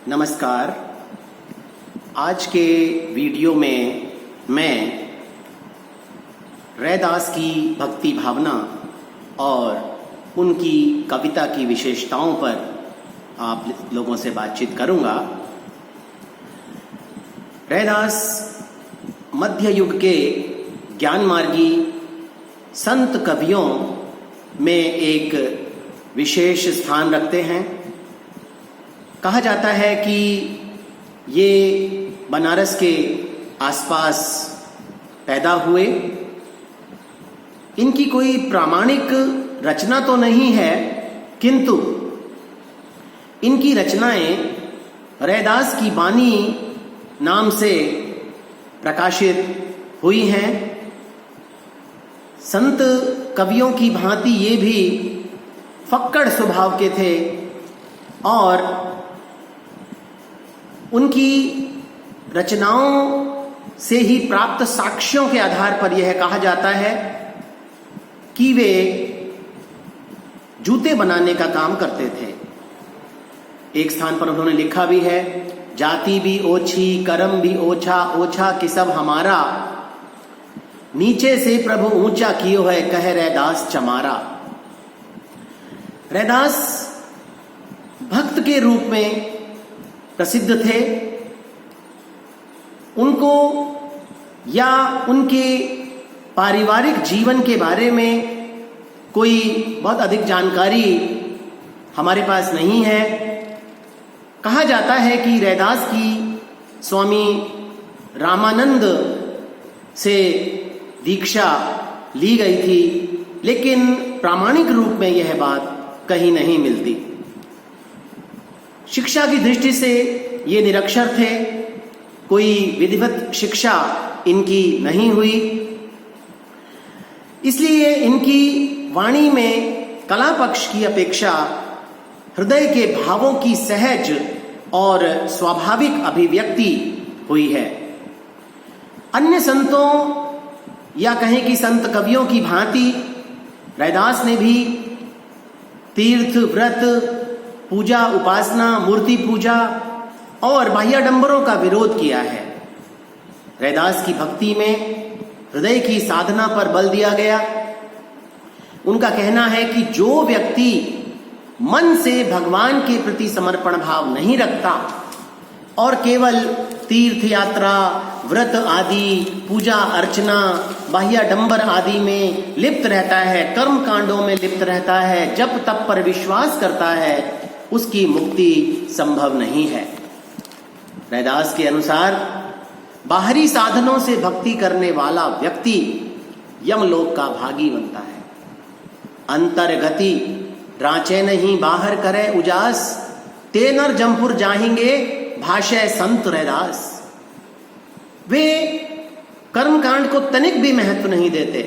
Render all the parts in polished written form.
नमस्कार। आज के वीडियो में मैं रैदास की भक्ति भावना और उनकी कविता की विशेषताओं पर आप लोगों से बातचीत करूंगा। रैदास मध्य युग के ज्ञानमार्गी संत कवियों में एक विशेष स्थान रखते हैं। कहा जाता है कि ये बनारस के आसपास पैदा हुए। इनकी कोई प्रामाणिक रचना तो नहीं है, किंतु इनकी रचनाएं रैदास की बानी नाम से प्रकाशित हुई हैं। संत कवियों की भांति ये भी फक्कड़ स्वभाव के थे और उनकी रचनाओं से ही प्राप्त साक्ष्यों के आधार पर यह कहा जाता है कि वे जूते बनाने का काम करते थे। एक स्थान पर उन्होंने लिखा भी है, जाति भी ओछी कर्म भी ओछा, ओछा कि सब हमारा, नीचे से प्रभु ऊंचा कियो है कहे रैदास चमारा। रैदास भक्त के रूप में प्रसिद्ध थे। उनको या उनके पारिवारिक जीवन के बारे में कोई बहुत अधिक जानकारी हमारे पास नहीं है। कहा जाता है कि रैदास की स्वामी रामानंद से दीक्षा ली गई थी, लेकिन प्रामाणिक रूप में यह बात कहीं नहीं मिलती। शिक्षा की दृष्टि से ये निरक्षर थे, कोई विधिवत शिक्षा इनकी नहीं हुई। इसलिए इनकी वाणी में कला पक्ष की अपेक्षा हृदय के भावों की सहज और स्वाभाविक अभिव्यक्ति हुई है। अन्य संतों या कहें कि संत कवियों की भांति रैदास ने भी तीर्थ, व्रत, पूजा, उपासना, मूर्ति पूजा और बाह्याडंबरों का विरोध किया है। रैदास की भक्ति में हृदय की साधना पर बल दिया गया। उनका कहना है कि जो व्यक्ति मन से भगवान के प्रति समर्पण भाव नहीं रखता और केवल तीर्थ यात्रा, व्रत आदि, पूजा अर्चना, बाह्याडंबर आदि में लिप्त रहता है, कर्म कांडों में लिप्त रहता है, जप तप पर विश्वास करता है, उसकी मुक्ति संभव नहीं है। रैदास के अनुसार बाहरी साधनों से भक्ति करने वाला व्यक्ति यमलोक का भागी बनता है। अंतर्गति रांचे नहीं बाहर करे उजास, ते नर जमपुर जाएंगे भाषय संत रैदास। वे कर्मकांड को तनिक भी महत्व नहीं देते,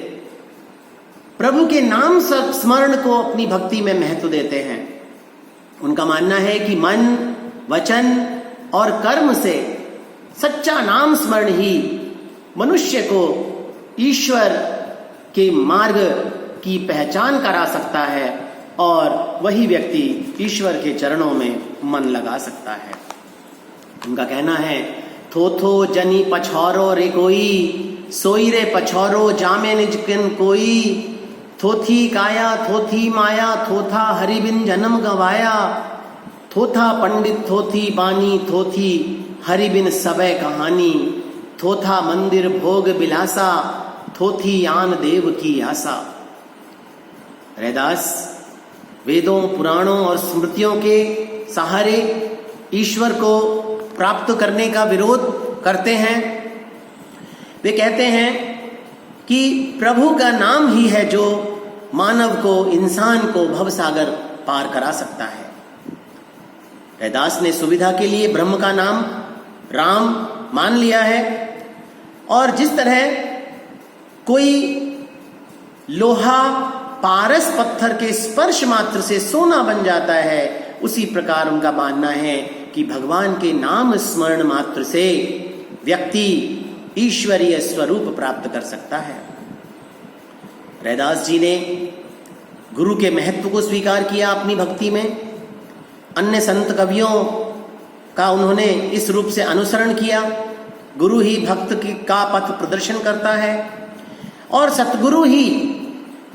प्रभु के नाम स्मरण को अपनी भक्ति में महत्व देते हैं। उनका मानना है कि मन, वचन और कर्म से सच्चा नाम स्मरण ही मनुष्य को ईश्वर के मार्ग की पहचान करा सकता है और वही व्यक्ति ईश्वर के चरणों में मन लगा सकता है। उनका कहना है, थोथो जनी पछौरो रे कोई, सोई रे पछौरो जामे निज किन कोई, थोथी काया थोथी माया, थोथा हरि बिन जन्म गवाया, थोथा पंडित थोथी बानी, थोथी हरि बिन सबे कहानी, थोथा मंदिर भोग बिलासा, थोथी आन देव की आशा। रैदास वेदों, पुराणों और स्मृतियों के सहारे ईश्वर को प्राप्त करने का विरोध करते हैं। वे कहते हैं कि प्रभु का नाम ही है जो मानव को, इंसान को भवसागर पार करा सकता है। रैदास ने सुविधा के लिए ब्रह्म का नाम राम मान लिया है और जिस तरह कोई लोहा पारस पत्थर के स्पर्श मात्र से सोना बन जाता है, उसी प्रकार उनका मानना है कि भगवान के नाम स्मरण मात्र से व्यक्ति ईश्वरीय स्वरूप प्राप्त कर सकता है। रैदास जी ने गुरु के महत्व को स्वीकार किया अपनी भक्ति में। अन्य संत कवियों का उन्होंने इस रूप से अनुसरण किया। गुरु ही भक्त का पथ प्रदर्शन करता है और सतगुरु ही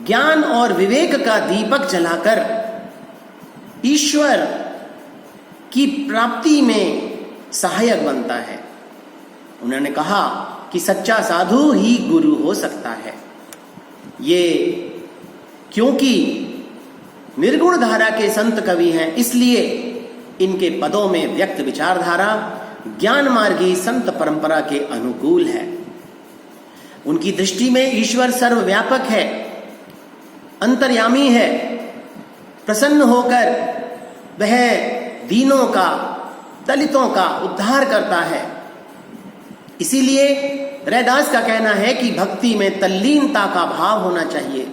ज्ञान और विवेक का दीपक जलाकर ईश्वर की प्राप्ति में सहायक बनता है। उन्होंने कहा कि सच्चा साधु ही गुरु हो सकता है। ये क्योंकि निर्गुण धारा के संत कवि हैं, इसलिए इनके पदों में व्यक्त विचारधारा ज्ञान मार्गी संत परंपरा के अनुकूल है। उनकी दृष्टि में ईश्वर सर्वव्यापक है, अंतर्यामी है। प्रसन्न होकर वह दीनों का, दलितों का उद्धार करता है। इसीलिए रैदास का कहना है कि भक्ति में तल्लीनता का भाव होना चाहिए,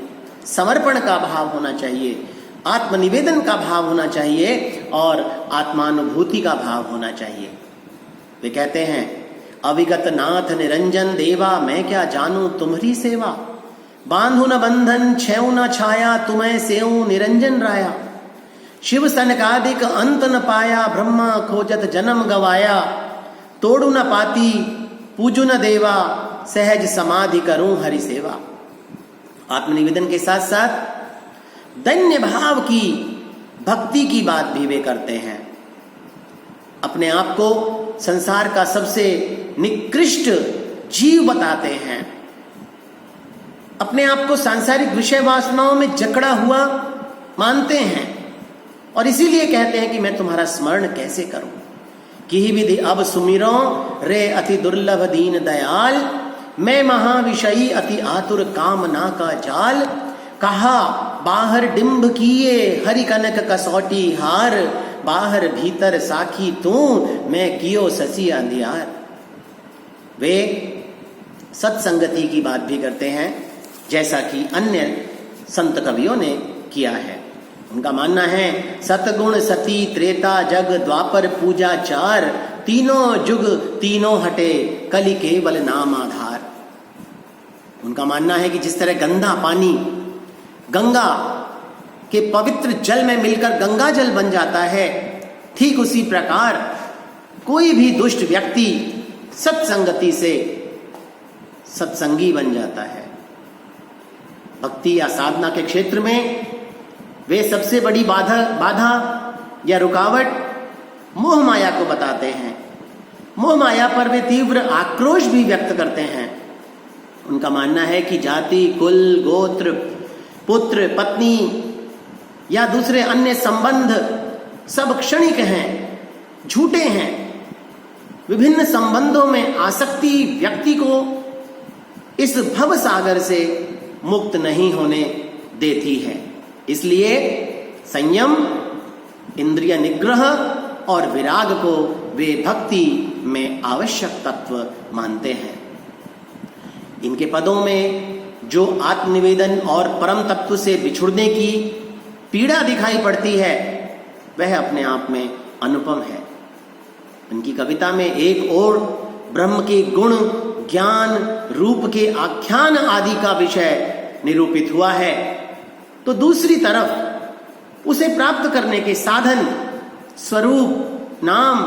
समर्पण का भाव होना चाहिए, आत्मनिवेदन का भाव होना चाहिए और आत्मानुभूति का भाव होना चाहिए। वे कहते हैं, अविगत नाथ निरंजन देवा, मैं क्या जानूं तुम्हारी सेवा। बांधु न बंधन छेऊ न छाया, तुम्हें सेऊ निरंजन राया। शिव सनकादिक अंत न पाया, ब्रह्मा खोजत जन्म गवाया। तोड़ू न पाती पूजू न देवा, सहज समाधि करूं हरि सेवा। आत्मनिवेदन के साथ साथ दैन्य भाव की भक्ति की बात भी वे करते हैं। अपने आप को संसार का सबसे निकृष्ट जीव बताते हैं। अपने आप को सांसारिक विषय वासनाओं में जकड़ा हुआ मानते हैं और इसीलिए कहते हैं कि मैं तुम्हारा स्मरण कैसे करूं। कि विधि अब सुमिरो रे अति दुर्लभ दीन दयाल, मैं महाविषयी अति आतुर कामना का जाल। कहा बाहर डिंब किए हरि कनक कसौटी हार, बाहर भीतर साखी तू मैं कियो ससी अंधियार। वे सत्संगति की बात भी करते हैं, जैसा कि अन्य संत कवियों ने किया है। उनका मानना है, सतगुण सती त्रेता जग द्वापर पूजा चार, तीनों जुग तीनों हटे कलि केवल नाम आधार। उनका मानना है कि जिस तरह गंदा पानी गंगा के पवित्र जल में मिलकर गंगा जल बन जाता है, ठीक उसी प्रकार कोई भी दुष्ट व्यक्ति सत्संगति से सत्संगी बन जाता है। भक्ति या साधना के क्षेत्र में वे सबसे बड़ी बाधा या रुकावट मोह माया को बताते हैं। मोह माया पर वे तीव्र आक्रोश भी व्यक्त करते हैं। उनका मानना है कि जाति, कुल, गोत्र, पुत्र, पत्नी या दूसरे अन्य संबंध सब क्षणिक हैं, झूठे हैं। विभिन्न संबंधों में आसक्ति व्यक्ति को इस भव सागर से मुक्त नहीं होने देती है। इसलिए संयम, इंद्रिय निग्रह और विराग को वे भक्ति में आवश्यक तत्व मानते हैं। इनके पदों में जो आत्मनिवेदन और परम तत्व से बिछुड़ने की पीड़ा दिखाई पड़ती है, वह अपने आप में अनुपम है। उनकी कविता में एक ओर ब्रह्म के गुण, ज्ञान, रूप के आख्यान आदि का विषय निरूपित हुआ है, तो दूसरी तरफ उसे प्राप्त करने के साधन, स्वरूप, नाम,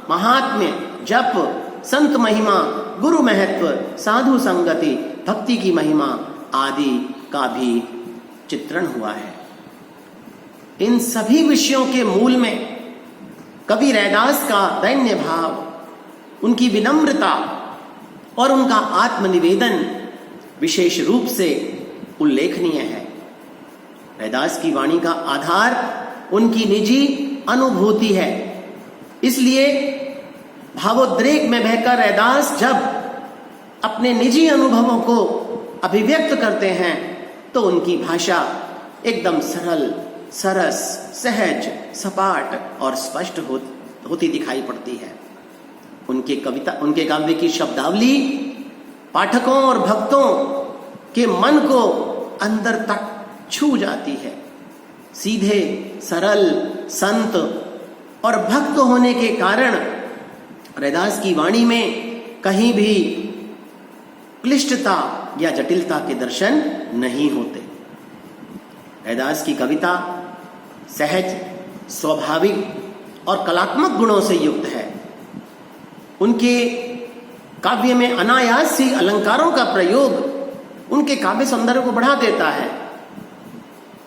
महात्म्य, जप, संत महिमा, गुरु महत्व, साधु संगति, भक्ति की महिमा आदि का भी चित्रण हुआ है। इन सभी विषयों के मूल में कवि रैदास का दैन्य भाव, उनकी विनम्रता और उनका आत्मनिवेदन विशेष रूप से उल्लेखनीय है। रैदास की वाणी का आधार उनकी निजी अनुभूति है। इसलिए भावोद्रेक में बहकर रैदास जब अपने निजी अनुभवों को अभिव्यक्त करते हैं तो उनकी भाषा एकदम सरल, सरस, सहज, सपाट और स्पष्ट होती दिखाई पड़ती है। उनके काव्य की शब्दावली पाठकों और भक्तों के मन को अंदर तक छू जाती है। सीधे, सरल, संत और भक्त होने के कारण रैदास की वाणी में कहीं भी क्लिष्टता या जटिलता के दर्शन नहीं होते। रैदास की कविता सहज, स्वाभाविक और कलात्मक गुणों से युक्त है। उनके काव्य में अनायास ही अलंकारों का प्रयोग उनके काव्य सौंदर्य को बढ़ा देता है।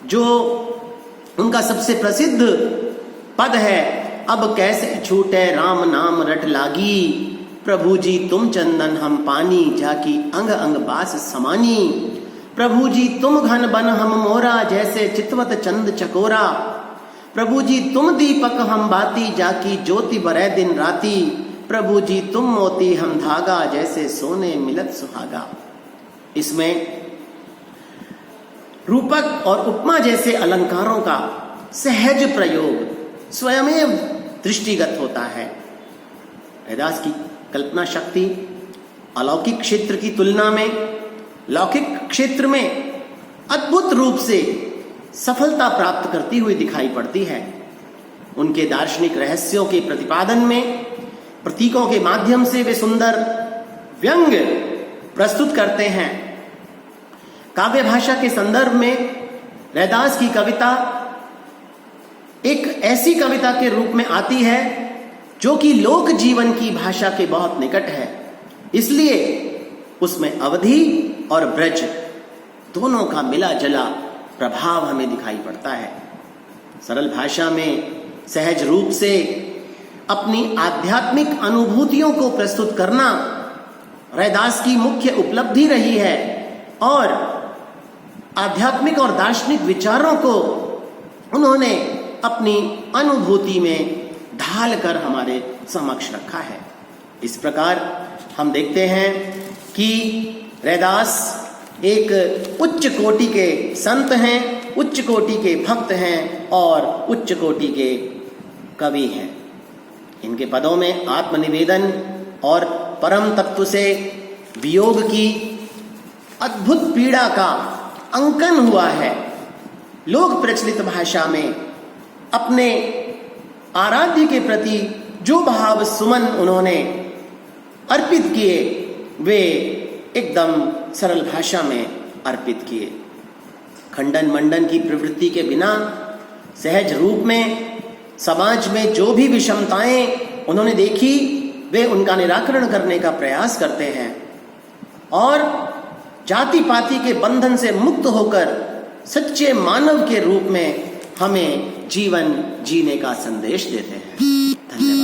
जो उनका सबसे प्रसिद्ध पद है, अब कैसे छूटे राम नाम रट लागी, प्रभु जी तुम चंदन हम पानी, जाकी अंग अंग बास समानी, प्रभु जी तुम घन बन हम मोरा, जैसे चितवत चंद चकोरा, प्रभु जी तुम दीपक हम बाती, जाकी ज्योति बरै दिन राती, प्रभु जी तुम मोती हम धागा, जैसे सोने मिलत सुहागा। इसमें रूपक और उपमा जैसे अलंकारों का सहज प्रयोग स्वयमेव दृष्टिगत होता है। रैदास की कल्पना शक्ति अलौकिक क्षेत्र की तुलना में लौकिक क्षेत्र में अद्भुत रूप से सफलता प्राप्त करती हुई दिखाई पड़ती है। उनके दार्शनिक रहस्यों के प्रतिपादन में प्रतीकों के माध्यम से वे सुंदर व्यंग प्रस्तुत करते हैं। काव्य भाषा के संदर्भ में रैदास की कविता एक ऐसी कविता के रूप में आती है जो कि लोक जीवन की भाषा के बहुत निकट है, इसलिए उसमें अवधि और ब्रज दोनों का मिला जला प्रभाव हमें दिखाई पड़ता है। सरल भाषा में सहज रूप से अपनी आध्यात्मिक अनुभूतियों को प्रस्तुत करना रैदास की मुख्य उपलब्धि रही है और आध्यात्मिक और दार्शनिक विचारों को उन्होंने अपनी अनुभूति में ढाल कर हमारे समक्ष रखा है। इस प्रकार हम देखते हैं कि रैदास एक उच्च कोटि के संत हैं, उच्च कोटि के भक्त हैं और उच्च कोटि के कवि हैं। इनके पदों में आत्मनिवेदन और परम तत्व से वियोग की अद्भुत पीड़ा का अंकन हुआ है। लोक प्रचलित भाषा में अपने आराध्य के प्रति जो भाव सुमन उन्होंने अर्पित किए वे एकदम सरल भाषा में अर्पित किए। खंडन मंडन की प्रवृत्ति के बिना सहज रूप में समाज में जो भी विषमताएं उन्होंने देखी वे उनका निराकरण करने का प्रयास करते हैं और जाति पाति के बंधन से मुक्त होकर सच्चे मानव के रूप में हमें जीवन जीने का संदेश देते हैं। धन्यवाद।